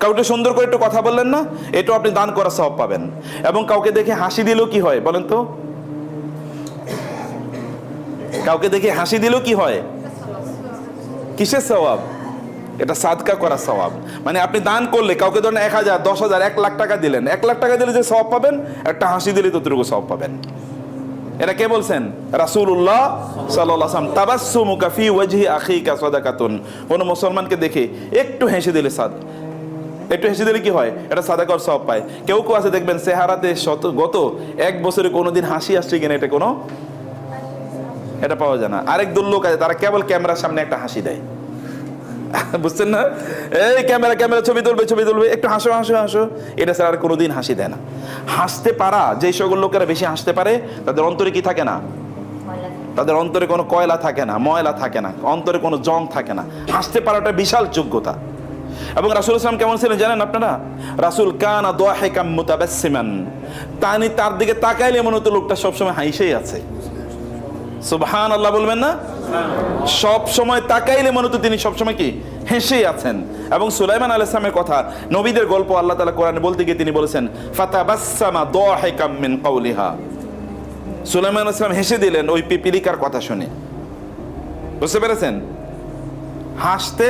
কাউকে সুন্দর করে একটু কথা বললেন না, এটাও আপনি দান করার সওয়াব পাবেন। এবং কাউকে দেখে হাসি দিলেও কি হয় বলেন তো? কাউকে দেখে হাসি দিলেও কি হয়? কিসের সওয়াব? এটা সাদকা করার সওয়াব। মানে আপনি দান করলে কাউকে ধরেন 1000, 10,000, 1 লাখ টাকা দিলেন, 1 লাখ টাকা দিলে যে সওয়াব পাবেন, একটা হাসি দিলে ততটুকু সওয়াব পাবেন। এটা কে বলছেন? রাসূলুল্লাহ সাল্লাল্লাহু আলাইহি ওয়াসাল্লাম। তাবাসসুমুকা ফি ওয়াজহি আখিকা সাদাকাতুন। কোন মুসলমানকে দেখে একটু হেসে দিলে একটু হেসে দিলে কি হয়? এটা সাদাকার সওয়াব পায়। কেউ কেউ আছে দেখবেন চেহারাতে গত 1 বছরে কোনোদিন হাসি আসছে কিনা এটা পাওয়া যায় না। আরেক দল লোক আছে, তারা কেবল ক্যামেরার সামনে একটা হাসি দেয়, বুঝছেন না? এই ক্যামেরা ছবি তুলবে, একটু হাসো হাসো হাসো, এটা স্যার আর কোনোদিন হাসি দেয় না। হাসতে পারা যে সকল লোকেরা বেশি হাসতে পারে, তাদের অন্তরে কি থাকে না? তাদের অন্তরে কোনো কয়লা থাকে না, ময়লা থাকে না, অন্তরে কোনো জং থাকে না। হাসতে পারাটা বিশাল যোগ্যতা। এবং রাসূল সাল্লাল্লাহু কেমন ছিলেন জানেন আপনারা? রাসূল কানা দাহিকাম মুতাবাসসিমান। তার দিকে তাকাইলে মনে হতো লোকটা সবসময় হাসিই আছে। সুবহানাল্লাহ বলবেন না? সব সময় তাকাইলে মনে হতো তিনি সবসময় কি হেসেই আছেন। এবং সুলাইমান আলাইহিস সালামের কথা, নবীদের গল্প আল্লাহ তাআলা কোরআনে বলতে গিয়ে তিনি বলেছেন ফাতাবাসসামা দাহিকাম মিন কাওলিহা। সুলাইমান আলাইহিস সালাম হেসে দিলেন ওই পিপীলিকার কথা শুনে। বুঝতে পেরেছেন? হাসতে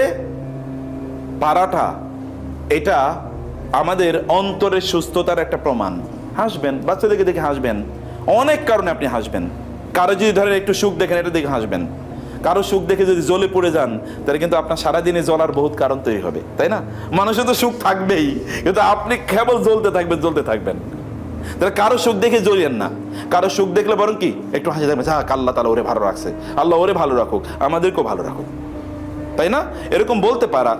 পারাটা এটা আমাদের অন্তরের সুস্থতার একটা প্রমাণ। হাসবেন, বাচ্চাদেরকে দেখে হাসবেন, অনেক কারণে আপনি হাসবেন। কারো যদি ধরেন একটু সুখ দেখেন, এটা দেখে হাসবেন। কারো সুখ দেখে যদি জ্বলে পড়ে যান, তাহলে কিন্তু আপনার সারাদিনে জ্বলার বহুত কারণ তৈরি হবে, তাই না? মানুষের তো সুখ থাকবেই, কিন্তু আপনি কেবল জ্বলতে থাকবেন। তাহলে কারো সুখ দেখে জ্বলিয়েন না। কারো সুখ দেখলে বরং কি একটু হাসি থাকবে, আল্লাহ তাআলা ওরে ভালো রাখছে, আল্লাহ ওরে ভালো রাখুক, আমাদেরকেও ভালো রাখুক, তাই না? এরকম বলতে পারা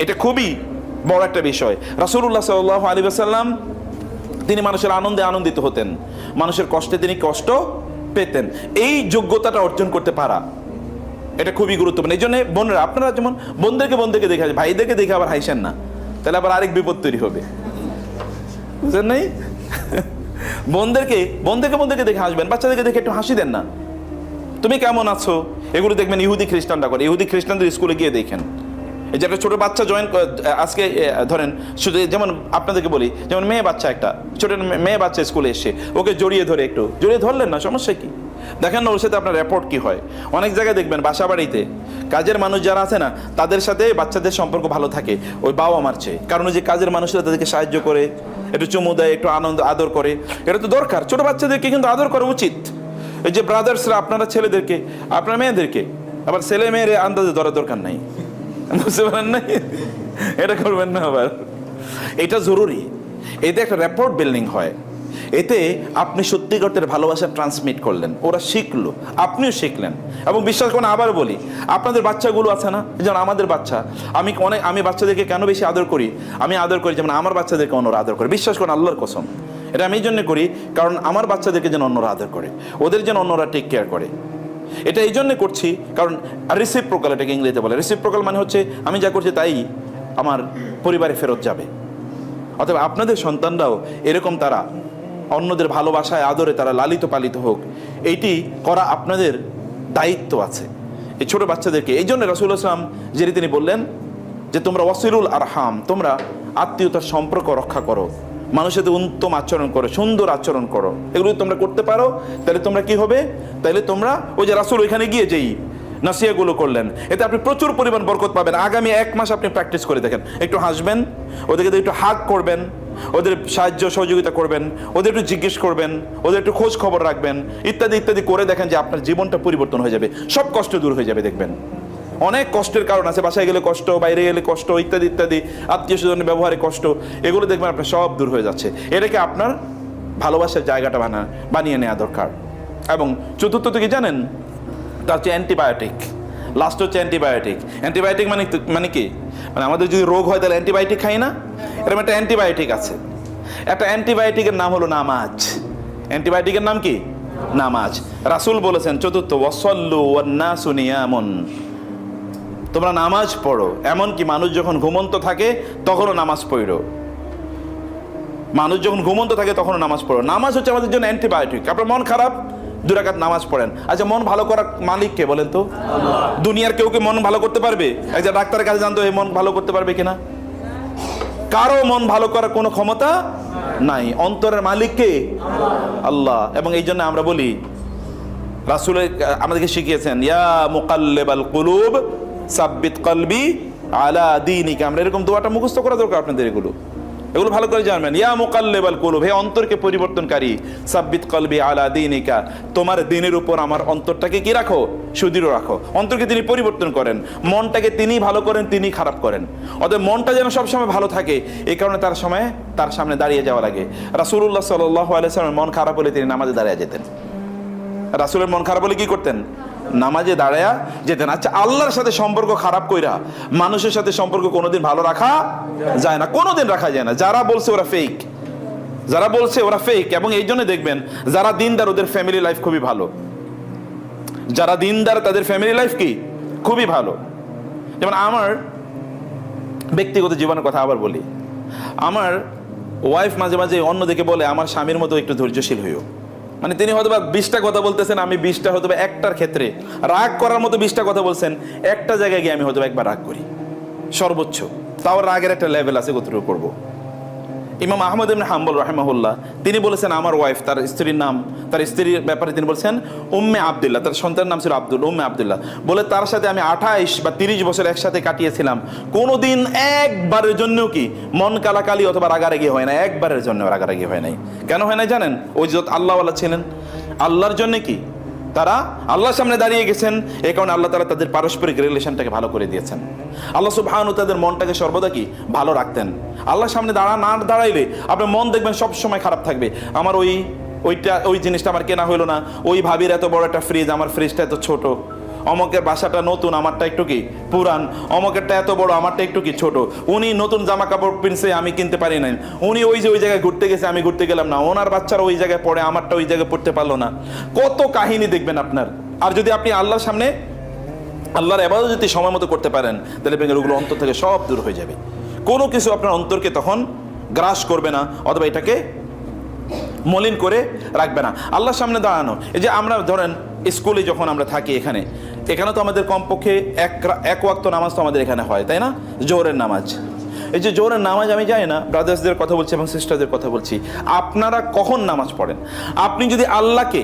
এটা খুবই বড় একটা বিষয়। রাসূলুল্লাহ সাল্লাল্লাহু আলাইহি ওয়াসাল্লাম তিনি মানুষের আনন্দে আনন্দিত হতেন, মানুষের কষ্টে তিনি কষ্ট পেতেন। এই যোগ্যতাটা অর্জন করতে পারা এটা খুবই গুরুত্বপূর্ণ। এই জন্য বোনেরা, আপনারা যেমন বোনদেরকে দেখে হাসেন, ভাইদেরকে দেখে আবার হাসেন না, তাহলে আবার আরেক বিপদ তৈরি হবে, বুঝলেন নাই? বোনদেরকে দেখে হাসবেন, বাচ্চাদেরকে দেখে একটু হাসি দেন না। তুমি কেমন আছো, এগুলো দেখবেন ইহুদি খ্রিস্টানরা করে। ইহুদি খ্রিস্টানদের স্কুলে গিয়ে দেখেন, এই যে একটা ছোট বাচ্চা আজকে ধরেন শুধু যেমন আপনাদেরকে বলি, যেমন একটা ছোট মেয়ে বাচ্চা স্কুলে এসে ওকে জড়িয়ে ধরলেন না, সমস্যা কি? দেখেন না ওর সাথে আপনার রেপোর্ট কি হয়। অনেক জায়গায় দেখবেন বাসা বাড়িতে কাজের মানুষ যারা আছে না, তাদের সাথে বাচ্চাদের সম্পর্ক ভালো থাকে ওই বাবা মার চেয়ে। কারণ যে কাজের মানুষরা তাদেরকে সাহায্য করে, একটু চুমু দেয়, একটু আদর করে, এটা তো দরকার। ছোট বাচ্চাদেরকে কিন্তু আদর করা উচিত। এই যে ব্রাদার্সরা আপনারা ছেলেদেরকে, আপনার মেয়েদেরকে, আবার ছেলে মেয়ের আন্দাজে ধরার দরকার নাই, বুঝতে পারেন না? এটা করবেন না আবার, এটা জরুরি। এতে একটা রেপোর্ট বিল্ডিং হয়, এতে আপনি সত্যিকারের ভালোবাসা ট্রান্সমিট করলেন, ওরা শিখলো, আপনিও শিখলেন। এবং বিশ্বাস করুন, আবার বলি, আপনাদের বাচ্চাগুলো আছে না, যেমন আমাদের বাচ্চা, আমি বাচ্চাদেরকে কেন বেশি আদর করি? আমি আদর করি যেমন আমার বাচ্চাদেরকে অন্যরা আদর করে। বিশ্বাস করুন, আল্লাহর কসম, এটা আমি এই জন্য করি কারণ আমার বাচ্চাদেরকে যেন অন্যরা আদর করে, ওদের যেন অন্যরা টেক কেয়ার করে। এটা এই জন্য করছি কারণ রিসিপ্রোকাল, এটাকে ইংরেজিতে বলে। রিসিপ্রোকাল মানে হচ্ছে আমি যা করছি তাই আমার পরিবারে ফেরত যাবে। অথবা আপনাদের সন্তানরাও এরকম তারা অন্যদের ভালোবাসায় আদরে তারা লালিত পালিত হোক, এইটি করা আপনাদের দায়িত্ব আছে এই ছোট বাচ্চাদেরকে। এই জন্য রাসূলুল্লাহ সাল্লাল্লাহু আলাইহি ওয়াসাল্লাম যিনি তিনি বললেন যে তোমরা ওয়াসিলুল আরহাম, তোমরা আত্মীয়তার সম্পর্ক রক্ষা করো, মানুষের সাথে উত্তম আচরণ করো, সুন্দর আচরণ করো। এগুলো তোমরা করতে পারো, তাহলে তোমরা কি হবে? তাহলে তোমরা ওই যে রাসূল ওইখানে গিয়ে যেই নাসিহাগুলো করলেন, এতে আপনি প্রচুর পরিমাণ বরকত পাবেন। আগামী 1 মাস আপনি প্র্যাকটিস করে দেখেন, একটু হাসবেন, ওদেরকে একটু হাগ করবেন, ওদের সাহায্য সহযোগিতা করবেন, ওদের একটু জিজ্ঞেস করবেন, ওদের একটু খোঁজ খবর রাখবেন, ইত্যাদি ইত্যাদি করে দেখেন যে আপনার জীবনটা পরিবর্তন হয়ে যাবে, সব কষ্ট দূর হয়ে যাবে। দেখবেন অনেক কষ্টের কারণ আছে, বাসায় গেলে কষ্ট, বাইরে গেলে কষ্ট, ইত্যাদি ইত্যাদি, আত্মীয় স্বজনের ব্যবহারে কষ্ট, এগুলো দেখবেন আপনার সব দূর হয়ে যাচ্ছে। এটাকে আপনার ভালোবাসার জায়গাটা বানিয়ে নেওয়া দরকার। এবং চতুর্থ থেকে জানেন, তা হচ্ছে অ্যান্টিবায়োটিক। লাস্ট হচ্ছে অ্যান্টিবায়োটিক। অ্যান্টিবায়োটিক মানে কি? মানে আমাদের যদি রোগ হয় তাহলে অ্যান্টিবায়োটিক খাই না, এরকম একটা অ্যান্টিবায়োটিক আছে। একটা অ্যান্টিবায়োটিকের নাম হলো নামাজ। অ্যান্টিবায়োটিকের নাম কি? নামাজ। রাসূল বলেছেন চতুর্থ, ওয়াসাল্লু ওয়ান্নাসু নিয়ামুন, তোমরা নামাজ পড়ো। এমনকি মানুষ যখন ঘুমন্ত থাকে তখনও নামাজ পড়ো, মানুষ যখন ঘুমন্ত থাকে তখনও নামাজ পড়ো। নামাজ হচ্ছে আমাদের জন্য অ্যান্টিবায়োটিক। আপনার মন খারাপ, 2 রাকাত নামাজ পড়েন। আচ্ছা, মন ভালো করার মালিক কে বলেন তো? দুনিয়ার কেউ কি মন ভালো করতে পারবে? একজন ডাক্তারের কাছে জানতো এই মন ভালো করতে পারবে কিনা? কারো মন ভালো করার কোনো ক্ষমতা নাই। অন্তরের মালিক কে? আল্লাহ। এবং এই জন্য আমরা বলি, রাসূল আমাদেরকে শিখিয়েছেন, ইয়া মুকাল্লিবাল কুলুব সাব্বিত কলবি আলা দীনিকা। আমরা এরকম দোয়াটা মুখস্থ করা দরকার আপনাদের। এগুলো ভালো করে জানবেন। ইয়া মুকাল্লিবাল কুলুব, হে অন্তরকে পরিবর্তনকারী, সাব্বিত কলবি আলা দীনিকা, তোমার দিনের উপর আমার অন্তরটাকে কি রাখো? সুদৃঢ় রাখো। অন্তরকে তিনি পরিবর্তন করেন, মনটাকে তিনি ভালো করেন, তিনি খারাপ করেন। অতএব মনটা যেন সবসময় ভালো থাকে, এই কারণে তার সামনে দাঁড়িয়ে যাওয়া লাগে। রাসূলুল্লাহ সাল্লাল্লাহু আলাইহি ওয়াসাল্লাম মন খারাপ হলে তিনি নামাজে দাঁড়িয়ে যেতেন। রাসূলের মন খারাপ হলে কি করতেন? নামাজে দাঁড়ায়া যেতেন। আচ্ছা, আল্লাহর সাথে সম্পর্ক খারাপ কইরা মানুষের সাথে সম্পর্ক কোনোদিন ভালো রাখা যায় না, কোনোদিন রাখা যায় না। যারা বলছে ওরা ফেক, এবং এই জন্য দেখবেন যারা দিনদার ওদের ফ্যামিলি লাইফ খুবই ভালো। যারা দিনদার তাদের ফ্যামিলি লাইফ কি খুবই ভালো। যেমন আমার ব্যক্তিগত জীবনের কথা আবার বলি, আমার ওয়াইফ মাঝে মাঝে অন্যদিকে বলে আমার স্বামীর মতো একটু ধৈর্যশীল হইও। মানে তিনি হয়তো বা 20টা কথা বলতেছেন, আমি 20টা হয়তো বা একটার ক্ষেত্রে রাগ করার মতো 20টা কথা বলছেন, একটা জায়গায় গিয়ে আমি হয়তো একবার রাগ করি সর্বোচ্চ। তাও রাগের একটা লেভেল আছে, কতটুকু করবো। ইমাম আহমদ ইবনে হাম্বল রাহিমাহুল্লাহ তিনি বলেছেন, আমার ওয়াইফ, তার স্ত্রীর ব্যাপারে তিনি বলছেন উম্মে আব্দুল্লাহ, তার সন্তানের নাম ছিল উম্মে আব্দুল্লাহ, বলে তার সাথে আমি 28 বা 30 বছর একসাথে কাটিয়েছিলাম। কোনোদিন একবারের জন্য কি মন কালাকালি অথবা রাগারাগি হয় না, একবারের জন্য রাগারাগি হয় নাই। কেন হয় নাই জানেন? ওই যে আল্লাহওয়ালা ছিলেন, আল্লাহর জন্য কি তারা আল্লাহর সামনে দাঁড়িয়ে গেছেন, এই কারণে আল্লাহ তাআলা তাদের পারস্পরিক রিলেশনটাকে ভালো করে দিয়েছেন। আল্লাহ সুবহানাহু তাদের মনটাকে সর্বদা কি ভালো রাখতেন। আল্লাহর সামনে দাঁড়াইলে আপনার মন দেখবেন সব সময় খারাপ থাকবে। আমার ওই জিনিসটা আমার কেনা হইলো না, ওই ভাবির এত বড় একটা ফ্রিজ, আমার ফ্রিজটা এত ছোট, অমকের বাসাটা নতুন, আমারটা একটু কি পুরান, অমকেরটা এত বড়, আমারটা একটু কি ছোট, উনি নতুন জামা কাপড় কিনছে, আমি কিনতে পারি নাই, উনি ওই জায়গায় ঘুরতে গেছে, আমি ঘুরতে গেলাম না, ওনার বাচ্চারা ওই জায়গায় পড়ে, আমারটা ওই জায়গায় পড়তে পারলো না। কত কাহিনী দেখবেন আপনার। আর যদি আপনি আল্লাহর সামনে আল্লাহর ইবাদত যদি সময় মতো করতে পারেন, তাহলে ওগুলো অন্তর থেকে সব দূর হয়ে যাবে। কোনো কিছু আপনার অন্তরকে তখন গ্রাস করবে না, অথবা এটাকে মলিন করে রাখবে না। আল্লাহর সামনে দাঁড়ানো, এই যে আমরা ধরেন স্কুলে যখন আমরা থাকি, এখানে তো আমাদের কমপক্ষে এক ওয়াক্ত নামাজ তো আমাদের এখানে হয়, তাই না? জোহরের নামাজ। এই যে জোহরের নামাজ, আমি জানি না, ব্রাদার্সদের কথা বলছি এবং সিস্টারদের কথা বলছি, আপনারা কখন নামাজ পড়েন? আপনি যদি আল্লাহকে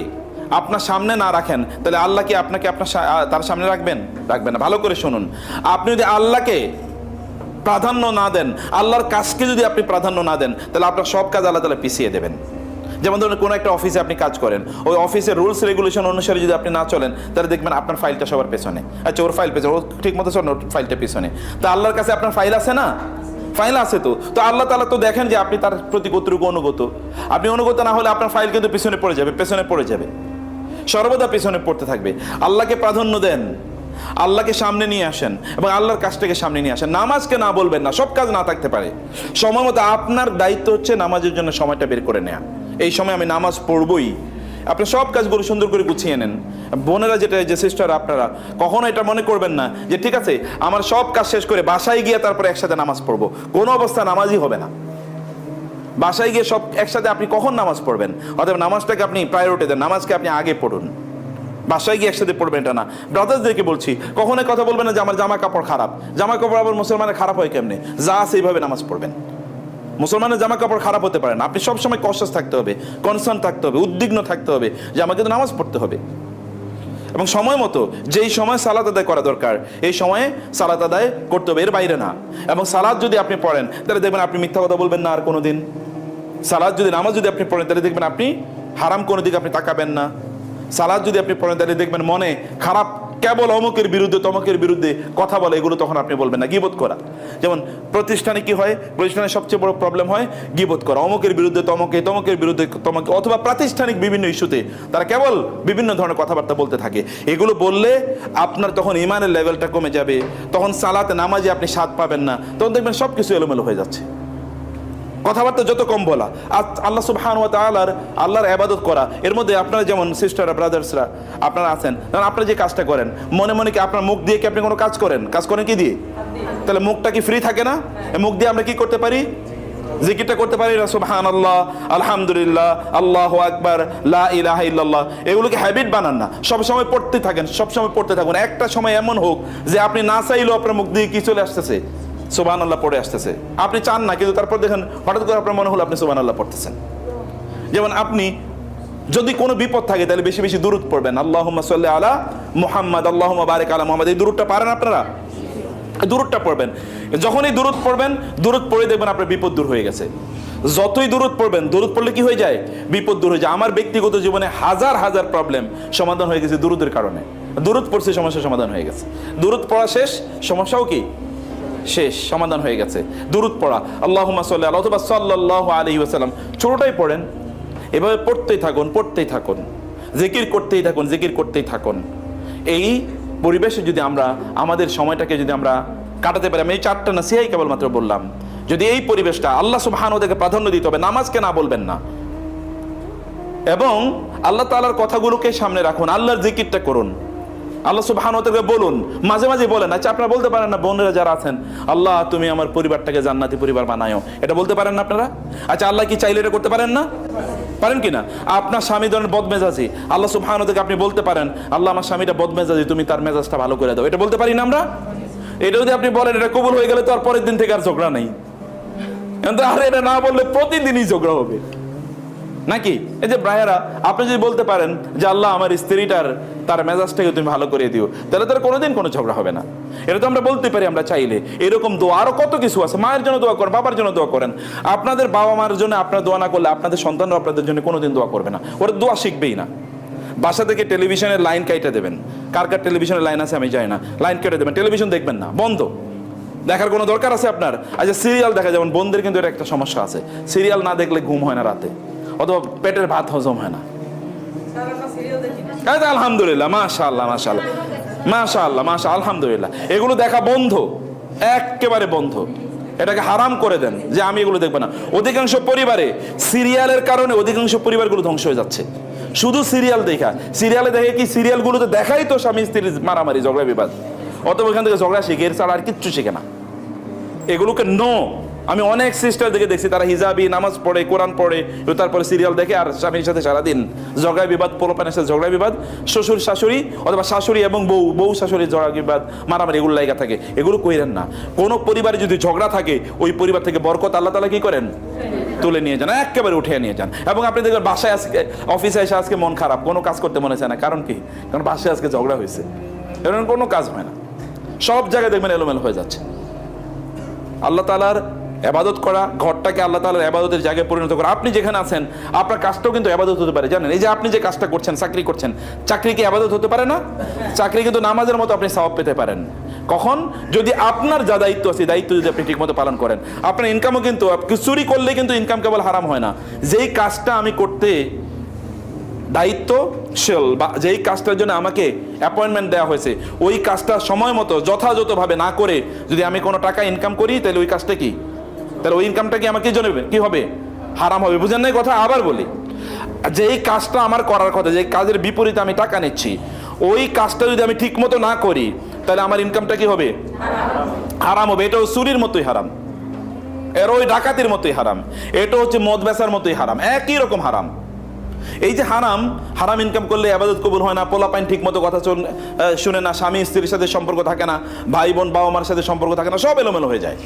আপনার সামনে না রাখেন, তাহলে আল্লাহ কি আপনাকে তার সামনে রাখবেন না। ভালো করে শুনুন, আপনি যদি আল্লাহকে প্রাধান্য না দেন, আল্লাহর কাজকে যদি আপনি প্রাধান্য না দেন, তাহলে আপনার সব কাজ আল্লাহ তাআলা পিছিয়ে দেবেন। যেমন ধরুন কোনো একটা অফিসে আপনি কাজ করেন, ওই অফিসের রুলস রেগুলেশন অনুসারে যদি আপনি না চলেন, তাহলে দেখবেন আপনার ফাইলটা সবার পেছনে। আচ্ছা, ওর ফাইল পেছনে, ও ঠিক মতো ফাইলটা পিছনে। তা আল্লাহর কাছে আপনার ফাইল আছে না? ফাইল আছে তো আল্লাহ তাআলা তো দেখেন যে আপনি তার প্রতি কতটুকু অনুগত। আপনি অনুগত না হলে আপনার ফাইল কিন্তু পেছনে পড়ে যাবে, সর্বদা পেছনে পড়তে থাকবে। আল্লাহকে প্রাধান্য দেন, আল্লাহকে সামনে নিয়ে আসেন এবং আল্লাহর কাজটাকে সামনে নিয়ে আসেন। নামাজকে না বলবেন না, সব কাজ না থাকতে পারে, সময় মতো আপনার দায়িত্ব হচ্ছে নামাজের জন্য সময়টা বের করে নেয়া। এই সময় আমি নামাজ পড়বই, আপনি সব কাজগুলো সুন্দর করে গুছিয়ে নেন। বোনেরা, যে সিস্টার, আপনারা কখনো এটা মনে করবেন না যে ঠিক আছে আমার সব কাজ শেষ করে বাসায় গিয়ে তারপরে একসাথে নামাজ পড়বো। কোনো অবস্থা নামাজই হবে না। বাসায় গিয়ে সব একসাথে আপনি কখন নামাজ পড়বেন? অতএব নামাজটাকে আপনি প্রায়োরিটি দেন, নামাজকে আপনি আগে পড়ুন, বাসায় গিয়ে একসাথে পড়বেন এটা না। ব্রাদার্সদেরকে বলছি, কখনোই কথা বলবেন না যে আমার জামা কাপড় খারাপ। জামা কাপড় আবার মুসলমানের খারাপ হয় কেমনে? যা সেইভাবে নামাজ পড়বেন। মুসলমানের জামা কাপড় খারাপ হতে পারে না। আপনি সবসময় কনসাস থাকতে হবে, কনসার্ন থাকতে হবে, উদ্বিগ্ন থাকতে হবে যে আমাকে তো নামাজ পড়তে হবে। এবং সময় মতো যেই সময় সালাত আদায় করা দরকার, এই সময়ে সালাত আদায় করতে হবে, এর বাইরে না। এবং সালাত যদি আপনি পড়েন, তাহলে দেখবেন আপনি মিথ্যা কথা বলবেন না আর কোনো দিন। নামাজ যদি আপনি পড়েন, তাহলে দেখবেন আপনি হারাম কোনো দিকে আপনি তাকাবেন না। সালাত যদি আপনি পড়েন, তাহলে দেখবেন মনে খারাপ কেবল অমুকের বিরুদ্ধে তমকের বিরুদ্ধে কথা বলে, এগুলো তখন আপনি বলবেন না। গীবত করা, যেমন প্রতিষ্ঠানে কি হয়, প্রতিষ্ঠানে সবচেয়ে বড় প্রবলেম হয় গীবত করা। অমুকের বিরুদ্ধে তমকের বিরুদ্ধে তমকে, অথবা প্রাতিষ্ঠানিক বিভিন্ন ইস্যুতে তারা কেবল বিভিন্ন ধরনের কথাবার্তা বলতে থাকে। এগুলো বললে আপনার তখন ইমানের লেভেলটা কমে যাবে, তখন সালাতে নামাজে আপনি স্বাদ পাবেন না, তখন দেখবেন সব কিছু এলোমেলো হয়ে যাচ্ছে। কথাবার্তা যত কম বলা, আল্লাহ সুবহানাহু ওয়া তাআলার আল্লাহর ইবাদত করা, এর মধ্যে আপনারা যেমন সিস্টাররা, ব্রাদার্সরা আপনারা আছেন, কারণ আপনারা যে কাজটা করেন মনে মনে কি আপনার মুখ দিয়ে কি আপনি কোনো কাজ করেন কি দিয়ে? তাহলে মুখটা কি ফ্রি থাকে না? মুখ দিয়ে আমরা কি করতে পারি? জিকিরটা করতে পারি না? সুবহানাল্লাহ, আলহামদুলিল্লাহ, আল্লাহু আকবার, লা ইলাহা ইল্লাল্লাহ। এগুলোকে হ্যাবিট বানান না, সবসময় পড়তে থাকেন, সবসময় পড়তে থাকুন। একটা সময় এমন হোক যে আপনি না চাইলেও আপনার মুখ দিয়ে কি চলে আসতেছে? সুবহানাল্লাহ পড়ে আসতেছে, আপনি চান না, কিন্তু তারপর দেখেন হঠাৎ করে আপনার মনে হলো আপনি সুবহানাল্লাহ পড়তেছেন। যেমন আপনি যদি কোনো বিপদ থাকে তাহলে বেশি বেশি দুরূদ পড়বেন, আল্লাহুম্মা সাল্লি আলা মুহাম্মদ, আল্লাহুম্মা বারিক আলা মুহাম্মদ। এই দুরূদটা পারেন আপনারা? দুরূদটা পড়বেন। যখনই দুরূদ পড়বেন, দুরূদ পড়ে দেখবেন আপনার বিপদ দূর হয়ে গেছে। যতই দুরূদ পড়বেন, দুরূদ পড়লে কি হয়ে যায়? বিপদ দূর হয়ে যায়। আমার ব্যক্তিগত জীবনে হাজার হাজার প্রবলেম সমাধান হয়ে গেছে দুরূদের কারণে। দুরূদ পড়ছে, সমস্যা সমাধান হয়ে গেছে। দুরূদ পড়া শেষ, সমস্যাও কি শেষ, সমাধান হয়ে গেছে। দুরূদ পড়া, আল্লাহুম্মা সাল্লি আলা অথবা সাল্লাল্লাহু আলাইহি ওয়াসাল্লাম, ছোটটাই পড়েন। এভাবে পড়তেই থাকুন, পড়তেই থাকুন, জিকির করতেই থাকুন, জিকির করতেই থাকুন। এই পরিবেশে যদি আমরা আমাদের সময়টাকে যদি আমরা কাটাতে পারি, আমি এই 4টা নসিহাই কেবলমাত্র বললাম, যদি এই পরিবেশটা আল্লাহ সুবহানাহু ওয়া তাআলাকে প্রাধান্য দিতে হবে, নামাজকে না বলবেন না, এবং আল্লাহ তাআলার কথাগুলোকে সামনে রাখুন, আল্লাহর জিকিরটা করুন, আল্লাহ সুবহানাহু ওয়া তাআলাকে বলুন, মাঝে মাঝে বলেন। আচ্ছা, আপনারা বলতে পারেন না, বোনেরা যারা আছেন, আল্লাহ তুমি আমার পরিবারটাকে জান্নাতি পরিবার বানায়ো, এটা বলতে পারেন না আপনারা? আচ্ছা, আল্লাহ কি চাইলে এটা করতে পারেন না? পারেন কি না? আপনার স্বামী ধরেন বদমেজাজি, আল্লাহ সুবহানাহু ওয়া তাআলাকে আপনি বলতে পারেন, আল্লাহ আমার স্বামীটা বদমেজাজি, তুমি তার মেজাজটা ভালো করে দাও, এটা বলতে পারি না আমরা? এটা যদি আপনি বলেন, এটা কবুল হয়ে গেলে তো আর পরের দিন থেকে আর ঝগড়া নেই। কিন্তু আর এটা না বললে প্রতিদিনই ঝগড়া হবে নাকি? এই যে ভাইয়েরা, আপনি যদি বলতে পারেন যে আল্লাহ আমার স্ত্রীটার তার মেজাজটাকে তুমি ভালো করে দিও, তাহলে তার কোনোদিন কোনো ঝগড়া হবে না। এটা তো আমরা বলতে পারি আমরা চাইলে। এরকম দোয়া আরো কত কিছু আছে। মায়ের জন্য দোয়া করেন, বাবার জন্য দোয়া করেন। আপনাদের বাবা মার জন্য আপনার দোয়া না করলে আপনাদের সন্তানরা আপনাদের জন্য কোনোদিন দোয়া করবে না, ওরা দোয়া শিখবেই না। বাসা থেকে টেলিভিশনের লাইন কেটে দেবেন, কার কার টেলিভিশনের লাইন আছে আমি জানি না, লাইন কেটে দেবেন, টেলিভিশন দেখবেন না, বন্ধ। দেখার কোনো দরকার আছে আপনার? আচ্ছা, সিরিয়াল দেখা, যেমন বোনদের কিন্তু এটা একটা সমস্যা আছে, সিরিয়াল না দেখলে ঘুম হয় না রাতে, অথবা পেটের ভাত হজম হয় না। আলহামদুলিল্লাহ, মাশাআল্লাহ, মাশাআল্লাহ, মাশাআল্লাহ, মাশাআল্লাহ, আলহামদুলিল্লাহ। এগুলো দেখা বন্ধ, একেবারে বন্ধ। এটাকে হারাম করে দেন যে আমি এগুলো দেখবো না। অধিকাংশ পরিবারে সিরিয়ালের কারণে অধিকাংশ পরিবারগুলো ধ্বংস হয়ে যাচ্ছে, শুধু সিরিয়াল দেখা। সিরিয়ালে দেখে কি, সিরিয়ালগুলোতে দেখাই তো স্বামী স্ত্রীর মারামারি, ঝগড়া বিবাদ, অথবা এখান থেকে ঝগড়া শিখে, এর ছাড়া আর কিচ্ছু শিখে না। এগুলোকে নো। আমি অনেক সিস্টার দেখেছি, তারা হিজাবি, নামাজ পড়ে, কোরআন পড়ে, তারপরে সিরিয়াল দেখে, আর স্বামীর সাথে সারাদিন ঝগড়া বিবাদ, পোলাপানের সাথে ঝগড়া বিবাদ, শ্বশুর শাশুড়ি অথবা শাশুড়ি এবং বউ, বউ শাশুড়ির ঝগড়া বিবাদ, মারামারি, এগুলো লাইগা থাকে। এগুলো কইরেন না। কোনো পরিবারে যদি ঝগড়া থাকে, ওই পরিবার থেকে বরকত আল্লাহ তাআলা কি করেন? তুলে নিয়ে যান, একেবারে উঠিয়ে নিয়ে যান। এবং আপনি দেখবেন বাসায় আজকে, অফিসে এসে আজকে মন খারাপ, কোনো কাজ করতে মনে চায় না। কারণ কি? কারণ বাসায় আজকে ঝগড়া হয়েছে, এরকম কোনো কাজ হয় না। সব জায়গায় দেখবেন এলোমেলো হয়ে যাচ্ছে। আল্লাহ তাআলার ইবাদত করা, ঘরটাকে আল্লাহ তাআলার ইবাদতের জায়গায় পরিণত করা। আপনি যেখানে আছেন, আপনার কাজটাও কিন্তু ইবাদত হতে পারে, জানেন? এই যে আপনি যে কাজটা করছেন, চাকরি করছেন, চাকরি কি ইবাদত হতে পারে না? চাকরি কিন্তু নামাজের মতো আপনি সওয়াব পেতে পারেন। কখন? যদি আপনার যা দায়িত্ব আছে, দায়িত্ব যদি আপনি ঠিকমতো পালন করেন। আপনার ইনকামও কিন্তু, চুরি করলে কিন্তু ইনকাম কেবল হারাম হয় না। যেই কাজটা আমি করতে দায়িত্বশীল, বা যেই কাজটার জন্য আমাকে অ্যাপয়েন্টমেন্ট দেওয়া হয়েছে, ওই কাজটা সময় মতো যথাযথভাবে না করে যদি আমি কোনো টাকা ইনকাম করি, তাহলে ওই কাজটা কি, তাহলে ওই ইনকামটা কি আমাকে জানাবে কি হবে? হারাম হবে। বুঝেন না কথা? আবার বলি, যেই কাজটা আমার করার কথা, যে কাজের বিপরীতে আমি টাকা নিচ্ছি, ওই কাজটা যদি আমি ঠিক মতো না করি, তাহলে আমার ইনকামটা কি হবে? হারাম হবে। এটাও চুরির মতোই হারাম, এর ওই ডাকাতির মতোই হারাম, এটা হচ্ছে মদ বেচার মতোই হারাম, একই রকম হারাম। এই যে হারাম, হারাম ইনকাম করলে ইবাদত কবুল হয় না, পোলাপাইন ঠিক মতো কথা শুনে না, স্বামী স্ত্রীর সাথে সম্পর্ক থাকে না, ভাই বোন বাবা মার সাথে সম্পর্ক থাকে না, সব এলোমেলো হয়ে যায়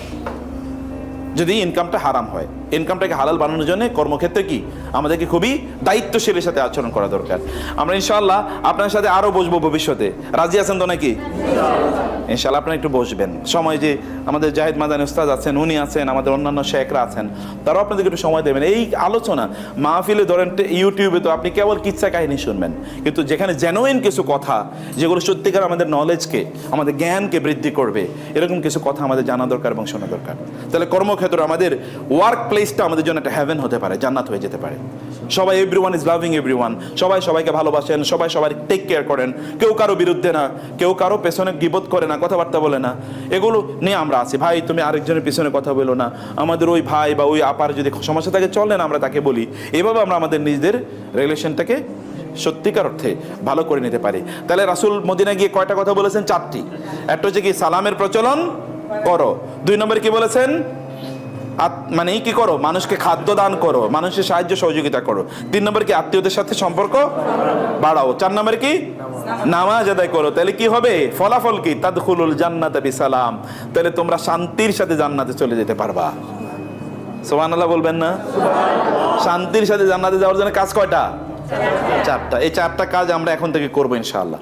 যদি ইনকামটা হারাম হয়। ইনকামটাকে হালাল বানানোর জন্য কর্মক্ষেত্রে কি আমাদেরকে খুবই দায়িত্বশীলের সাথে আচরণ করা দরকার। আমরা ইনশাআল্লাহ আপনার সাথে আরো বসবো ভবিষ্যতে, রাজি আছেন তো নাকি? ইনশাআল্লাহ আপনারা একটু বসবেন। সময় যে আমাদের জাহিদ মাদানী উস্তাদ আছেন, উনি আছেন, আমাদের অন্যান্য শেখরা আছেন, তারাও আপনাদেরকে একটু সময় দেবেন। এই আলোচনা মাহফিলে ধরেন ইউটিউবে তো আপনি কেবল কিচ্ছা কাহিনী শুনবেন, কিন্তু যেখানে জেনুইন কিছু কথা, যেগুলো সত্যিকার আমাদের নলেজকে, আমাদের জ্ঞানকে বৃদ্ধি করবে, এরকম কিছু কথা আমাদের জানা দরকার এবং শোনা দরকার। তাহলে কর্মক্ষেত্র, আমাদের ওয়ার্ক প্লেসটা আমাদের জন্য একটা হেভেন হতে পারে, জান্নাত হয়ে যেতে পারে। সবাই, এভরিওয়ান ইজ লাভিং এভরিওয়ান, সবাই সবাইকে ভালোবাসেন, সবাই সবাই টেক কেয়ার করেন, কেউ কারো বিরুদ্ধে না, কেউ কারো পেছনে গীবত করে না, কথাবার্তা বলে না। এগুলো নিয়ে আমরা আছি। ভাই তুমি আরেকজনের পিছনে কথা বলো না, আমাদের ওই ভাই বা ওই আপার যদি সমস্যা থাকে চলে না, আমরা তাকে বলি। এভাবে আমরা আমাদের নিজেদের রিলেশনটাকে সত্যিকার অর্থে ভালো করে নিতে পারি। তাহলে রাসূল মদিনা গিয়ে কয়টা কথা বলেছেন? 4টি। একটা হচ্ছে কি, সালামের প্রচলন করো। 2 নম্বরে কি বলেছেন? মানে কি করো, মানুষকে খাদ্য দান করো, মানুষের সাহায্য সহযোগিতা করো। 3 নম্বর কি, আত্মীয়দের সাথে সম্পর্ক বাড়াও। 4 নম্বর কি, নামাজ আদায় করো। তাহলে কি হবে, ফলাফল কি, তাদখুলুল জান্নাতা বিসালাম, তাহলে তোমরা শান্তির সাথে জান্নাতে চলে যেতে পারবা। সুবহানাল্লাহ বলবেন না? শান্তির সাথে জান্নাতে যাওয়ার জন্য কাজ কয়টা? 4টা। এই 4টা কাজ আমরা এখন থেকে করবো ইনশাআল্লাহ।